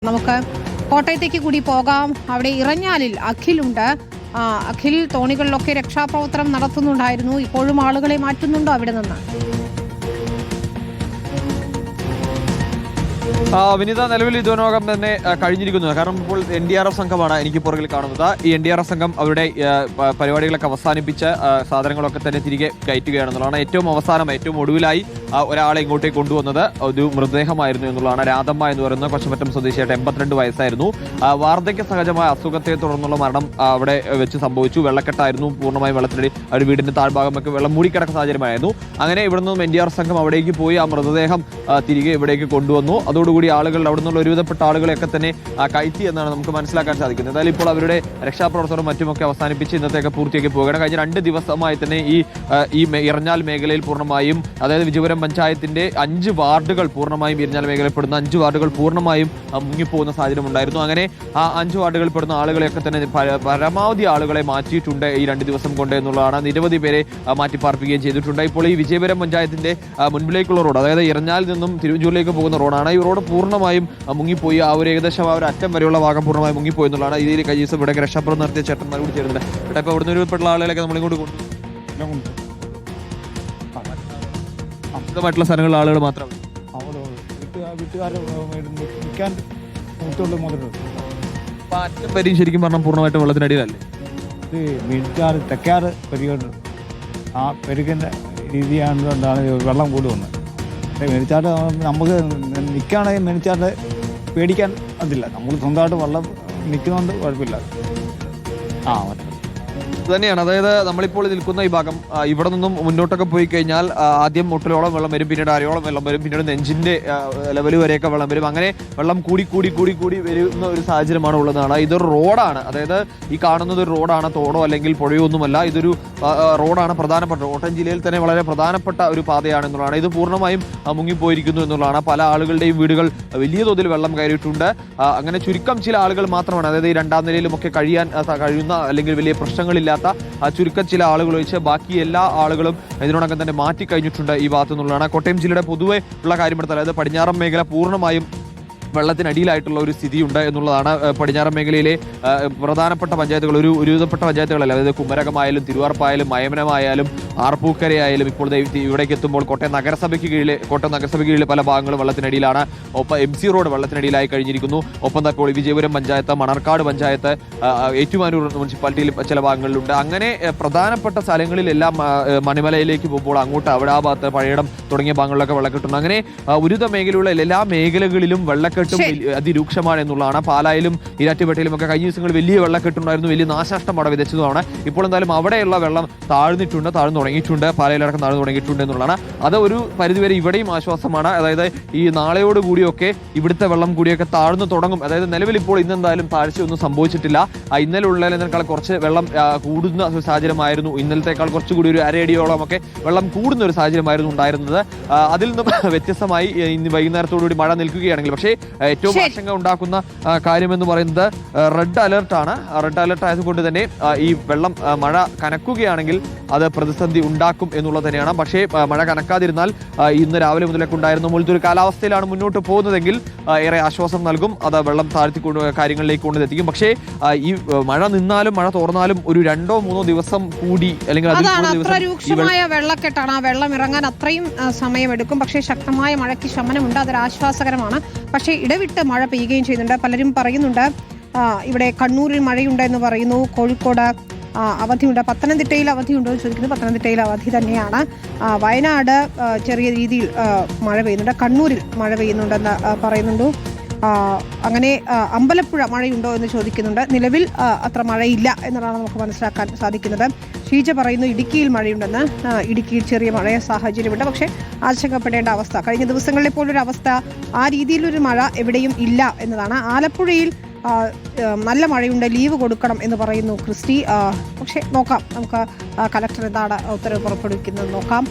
നമുക്ക് കോട്ടയത്തേക്ക് കൂടി പോകാം. അവിടെ ഇറഞ്ഞാലിൽ അഖിലുണ്ട്. അഖിൽ തോണികളിലൊക്കെ രക്ഷാപ്രവർത്തനം നടത്തുന്നുണ്ടായിരുന്നു. ഇപ്പോഴും ആളുകളെ മാറ്റുന്നുണ്ടോ അവിടെ നിന്ന്? വിനീത, നിലവിൽ ഇതിനോകം തന്നെ കഴിഞ്ഞിരിക്കുന്നു. കാരണം ഇപ്പോൾ NDRF സംഘമാണ് എനിക്ക് പുറകിൽ കാണുന്നത്. ഈ NDRF സംഘം അവരുടെ പരിപാടികളൊക്കെ അവസാനിപ്പിച്ച് സാധനങ്ങളൊക്കെ തന്നെ തിരികെ കയറ്റുകയാണെന്നുള്ളതാണ്. ഏറ്റവും അവസാനം ഏറ്റവും ഒടുവിലായി ഒരാളെ ഇങ്ങോട്ടേക്ക് കൊണ്ടുവന്നത് ഒരു മൃതദേഹമായിരുന്നു എന്നുള്ളതാണ്. രാധമ്മ എന്ന് പറയുന്ന കൊച്ചമറ്റം സ്വദേശിയായിട്ട് 82 വയസ്സായിരുന്നു. വാർദ്ധക്യ സഹജമായ അസുഖത്തെ തുടർന്നുള്ള മരണം അവിടെ വെച്ച് സംഭവിച്ചു. വെള്ളക്കെട്ടായിരുന്നു, പൂർണ്ണമായും വെള്ളത്തിനടി ഒരു വീടിന്റെ താഴ്ഭാഗമൊക്കെ വെള്ളം മൂടിക്കിടക്കുന്ന സാഹചര്യമായിരുന്നു. അങ്ങനെ ഇവിടെ നിന്നും NDRF സംഘം അവിടേക്ക് പോയി ആ മൃതദേഹം തിരികെ ഇവിടേക്ക് കൊണ്ടുവന്നു. അതോടുകൂടി ആളുകൾ അവിടെ നിന്നുള്ള ഒരുവിധപ്പെട്ട ആളുകളെയൊക്കെ തന്നെ കയറ്റി എന്നാണ് നമുക്ക് മനസ്സിലാക്കാൻ സാധിക്കുന്നത്. എന്തായാലും ഇപ്പോൾ അവരുടെ രക്ഷാപ്രവർത്തനം മറ്റുമൊക്കെ അവസാനിപ്പിച്ച് ഇന്നത്തേക്ക് പൂർത്തിയാക്കി പോവുകയാണ്. കഴിഞ്ഞ 2 ദിവസമായി തന്നെ ഈ ഇറഞ്ഞാൽ മേഖലയിൽ പൂർണ്ണമായും, അതായത് വിജയപുരം പഞ്ചായത്തിന്റെ 5 വാർഡുകൾ പൂർണ്ണമായും, ഇറഞ്ഞാൽ മേഖലയിൽപ്പെടുന്ന 5 വാർഡുകൾ പൂർണ്ണമായും മുങ്ങിപ്പോകുന്ന സാഹചര്യം ഉണ്ടായിരുന്നു. അങ്ങനെ ആ 5 വാർഡുകളിൽ പെടുന്ന ആളുകളെയൊക്കെ തന്നെ പരമാവധി ആളുകളെ മാറ്റിയിട്ടുണ്ട് ഈ 2 ദിവസം കൊണ്ട് എന്നുള്ളതാണ്. നിരവധി പേരെ മാറ്റിപ്പാർപ്പിക്കുകയും ചെയ്തിട്ടുണ്ട്. ഇപ്പോൾ ഈ വിജയപുരം പഞ്ചായത്തിന്റെ മുൻപിലേക്കുള്ള റോഡ്, അതായത് ഇറഞ്ഞാൽ നിന്നും തിരുവഞ്ചൂരിലേക്ക് പോകുന്ന റോഡാണ്. ഈ റോഡ് പൂർണ്ണമായും മുങ്ങിപ്പോയി. ആ ഒരു ഏകദേശം ആ ഒരു അറ്റം വരെയുള്ള ഭാഗം പൂർണ്ണമായും മുങ്ങിപ്പോയി എന്നുള്ളതാണ്. ഇതിൽ കഴിഞ്ഞ ദിവസം ഇവിടെ രക്ഷാപ്രവർത്തനം നടത്തിയ ചേട്ടന്മാർ കൂടി ചേരുന്നില്ല. ഇവിടെ ഇപ്പോൾ ഇവിടുന്ന് ഒരുപ്പെട്ട ആളുകളൊക്കെ നമ്മളിങ്ങോട്ട് കൊണ്ടുമായിട്ടുള്ള സ്ഥലങ്ങളിലെ ആളുകൾ മാത്രമേ അറ്റം വരെയും ശരിക്കും പറഞ്ഞാൽ പൂർണ്ണമായിട്ടും വെള്ളത്തിനടിയിലല്ലേ? തെക്കാറ് പെരുകുണ്ട്. ആ പെരുകിൻ്റെ രീതിയാണെന്നുകൊണ്ടാണ് വെള്ളം കൂടുന്നത്. മേടിച്ചാട്ട് നമുക്ക് നിൽക്കുകയാണെങ്കിൽ മേടിച്ചാട്ട് പേടിക്കാൻ അതില്ല. നമുക്ക് സ്വന്തമായിട്ട് വെള്ളം നിൽക്കുന്നതുകൊണ്ട് കുഴപ്പമില്ല. തന്നെയാണ്. അതായത് നമ്മളിപ്പോൾ നിൽക്കുന്ന ഈ ഭാഗം, ഇവിടെ നിന്നും മുന്നോട്ടൊക്കെ പോയി കഴിഞ്ഞാൽ ആദ്യം മുട്ടിലോളം വെള്ളം വരും, പിന്നീട് അരയോളം വെള്ളം വരും, പിന്നീട് നെഞ്ചിന്റെ ലെവൽ വരെയൊക്കെ വെള്ളം വരും. അങ്ങനെ വെള്ളം കൂടി കൂടി കൂടി കൂടി വരുന്ന ഒരു സാഹചര്യമാണ് ഉള്ളതാണ്. ഇതൊരു റോഡാണ്. അതായത് ഈ കാണുന്നത് ഒരു റോഡാണ്, തോടോ അല്ലെങ്കിൽ പുഴയോ ഒന്നുമല്ല. ഇതൊരു റോഡാണ്. പ്രധാനപ്പെട്ട കോട്ടയം ജില്ലയിൽ തന്നെ വളരെ പ്രധാനപ്പെട്ട ഒരു പാതയാണെന്നുള്ളതാണ്. ഇത് പൂർണ്ണമായും മുങ്ങിപ്പോയിരിക്കുന്നു എന്നുള്ളതാണ്. പല ആളുകളുടെയും വീടുകൾ വലിയ തോതിൽ വെള്ളം കയറിയിട്ടുണ്ട്. അങ്ങനെ ചുരുക്കം ചില ആളുകൾ മാത്രമാണ്, അതായത് ഈ 2ാം നിലയിലുമൊക്കെ കഴിയുന്ന അല്ലെങ്കിൽ വലിയ പ്രശ്നങ്ങളില്ലാത്ത ചുരുക്കം ചില ആളുകൾ ഒഴിച്ച് ബാക്കി എല്ലാ ആളുകളും ഇതിനോടകം തന്നെ മാറ്റിക്കഴിഞ്ഞിട്ടുണ്ട് ഈ ഭാഗത്തു നിന്നുള്ളതാണ്. കോട്ടയം ജില്ലയുടെ പൊതുവെ ഉള്ള കാര്യമെടുത്താൽ, അതായത് പടിഞ്ഞാറൻ മേഖല പൂർണ്ണമായും വെള്ളത്തിനടിയിലായിട്ടുള്ള ഒരു സ്ഥിതിയുണ്ട് എന്നുള്ളതാണ്. പടിഞ്ഞാറൻ മേഖലയിലെ പ്രധാനപ്പെട്ട പഞ്ചായത്തുകൾ, ഒരുവിധപ്പെട്ട പഞ്ചായത്തുകളല്ല, അതായത് കുമരകമായാലും തിരുവാർപ്പായാലും മയമനമായാലും ആർപ്പൂക്കരയായാലും ഇപ്പോൾ ഇവിടേക്ക് എത്തുമ്പോൾ കോട്ടയം നഗരസഭയ്ക്ക് കീഴിലെ പല ഭാഗങ്ങളും വെള്ളത്തിനടിയിലാണ്. ഒപ്പം MC റോഡ് വെള്ളത്തിനടിയിലായി കഴിഞ്ഞിരിക്കുന്നു. ഒപ്പം ഇപ്പോൾ വിജയപുരം പഞ്ചായത്ത്, മണർക്കാട് പഞ്ചായത്ത്, ഏറ്റുമാനൂർ മുനിസിപ്പാലിറ്റിയിൽ ചില ഭാഗങ്ങളിലുണ്ട്. അങ്ങനെ പ്രധാനപ്പെട്ട സ്ഥലങ്ങളിലെല്ലാം മണിമലയിലേക്ക് പോകുമ്പോൾ അങ്ങോട്ട് അവിടെ ആ ഭാഗത്ത് പഴയടം തുടങ്ങിയ ഭാഗങ്ങളിലൊക്കെ വെള്ളക്കെട്ടുണ്ട്. അങ്ങനെ ഒരുവിധ മേഖലയുള്ള എല്ലാ മേഖലകളിലും വെള്ളക്കെട്ടും അതിരൂക്ഷമാണ് എന്നുള്ളതാണ്. പാലായിലും ഈരാറ്റുപേട്ടയിലും ഒക്കെ കഴിഞ്ഞ ദിവസങ്ങളിൽ വലിയ വെള്ളക്കെട്ടുണ്ടായിരുന്നു, വലിയ നാശനഷ്ടം അവിടെ വിതച്ചതുമാണ്. ഇപ്പോൾ എന്തായാലും അവിടെയുള്ള വെള്ളം താഴ്ന്നു തുടങ്ങിയിട്ടുണ്ട്, പാലയിലടക്കം താഴ്ന്നു തുടങ്ങിയിട്ടുണ്ട് എന്നുള്ളതാണ്. അത് ഒരു പരിധിവരെ ഇവിടെയും ആശ്വാസമാണ്. അതായത് ഈ നാളെയോട് കൂടിയൊക്കെ ഇവിടുത്തെ വെള്ളം കൂടിയൊക്കെ താഴ്ന്നു തുടങ്ങും. അതായത് നിലവിൽ ഇപ്പോൾ ഇന്നെന്തായാലും താഴ്ചയൊന്നും സംഭവിച്ചിട്ടില്ല. ഇന്നലെ ഉള്ളതിനേക്കാൾ കുറച്ച് വെള്ളം കൂടുന്ന ഒരു സാഹചര്യമായിരുന്നു. ഇന്നലത്തേക്കാൾ കുറച്ചുകൂടി ഒരു അരയടിയോളം ഒക്കെ വെള്ളം കൂടുന്ന ഒരു സാഹചര്യമായിരുന്നു ഉണ്ടായിരുന്നത്. അതിൽ നിന്നും വ്യത്യസ്തമായി ഇന്ന് വൈകുന്നേരത്തോടുകൂടി മഴ നിൽക്കുകയാണെങ്കിൽ, പക്ഷേ ഏറ്റവും ആശങ്ക ഉണ്ടാക്കുന്ന കാര്യമെന്ന് പറയുന്നത് റെഡ് അലർട്ടാണ്. റെഡ് അലർട്ട് ആയതുകൊണ്ട് തന്നെ ഈ വെള്ളം മഴ കനക്കുകയാണെങ്കിൽ അത് പ്രതിസന്ധി ഉണ്ടാക്കും എന്നുള്ളത് തന്നെയാണ്. പക്ഷേ മഴ കനക്കാതിരുന്നാൽ ഇന്ന് രാവിലെ മുതലൊക്കെ ഉണ്ടായിരുന്ന പോലത്തെ ഒരു കാലാവസ്ഥയിലാണ് മുന്നോട്ട് പോകുന്നതെങ്കിൽ ഏറെ ആശ്വാസം നൽകും. അത് വെള്ളം താഴ്ത്തിക്കൊണ്ട് കാര്യങ്ങളിലേക്ക് കൊണ്ടെത്തിക്കും. പക്ഷേ ഈ മഴ നിന്നാലും മഴ തോർന്നാലും ഒരു 2-3 ദിവസം കൂടി അല്ലെങ്കിൽ അത്ര രൂക്ഷമായ വെള്ളക്കെട്ടാണ്. ആ വെള്ളം ഇറങ്ങാൻ അത്രയും സമയമെടുക്കും. പക്ഷേ ശക്തമായ മഴയ്ക്ക് ശമനമുണ്ട്, അതൊരു ആശ്വാസകരമാണ്. പക്ഷേ ഇടവിട്ട് മഴ പെയ്യുകയും ചെയ്യുന്നുണ്ട്. പലരും പറയുന്നുണ്ട് ഇവിടെ കണ്ണൂരിൽ മഴയുണ്ട് എന്ന് പറയുന്നു, കോഴിക്കോട് അവധിയുണ്ട്, പത്തനംതിട്ടയിൽ അവധിയുണ്ടോ എന്ന് ചോദിക്കുന്നത്. പത്തനംതിട്ടയിൽ അവധി തന്നെയാണ്. വയനാട് ചെറിയ രീതിയിൽ മഴ പെയ്യുന്നുണ്ട്, കണ്ണൂരിൽ മഴ പെയ്യുന്നുണ്ടെന്ന് പറയുന്നുണ്ട്. അങ്ങനെ അമ്പലപ്പുഴ മഴയുണ്ടോ എന്ന് ചോദിക്കുന്നുണ്ട്. നിലവിൽ അത്ര മഴയില്ല എന്നതാണ് നമുക്ക് മനസ്സിലാക്കാൻ സാധിക്കുന്നത്. ഷീജ പറയുന്നു ഇടുക്കിയിൽ മഴയുണ്ടെന്ന്. ഇടുക്കിയിൽ ചെറിയ മഴയ സാഹചര്യമുണ്ട്, പക്ഷേ ആശങ്കപ്പെടേണ്ട അവസ്ഥ, കഴിഞ്ഞ ദിവസങ്ങളിലെ പോലൊരു അവസ്ഥ, ആ രീതിയിലൊരു മഴ എവിടെയും ഇല്ല എന്നതാണ്. ആലപ്പുഴയിൽ നല്ല മഴയുണ്ട്, ലീവ് കൊടുക്കണം എന്ന് പറയുന്നു ക്രിസ്റ്റി. പക്ഷേ നോക്കാം, നമുക്ക് കലക്ടർ എന്താണ് ഉത്തരവ് പുറപ്പെടുവിക്കുന്നത് നോക്കാം.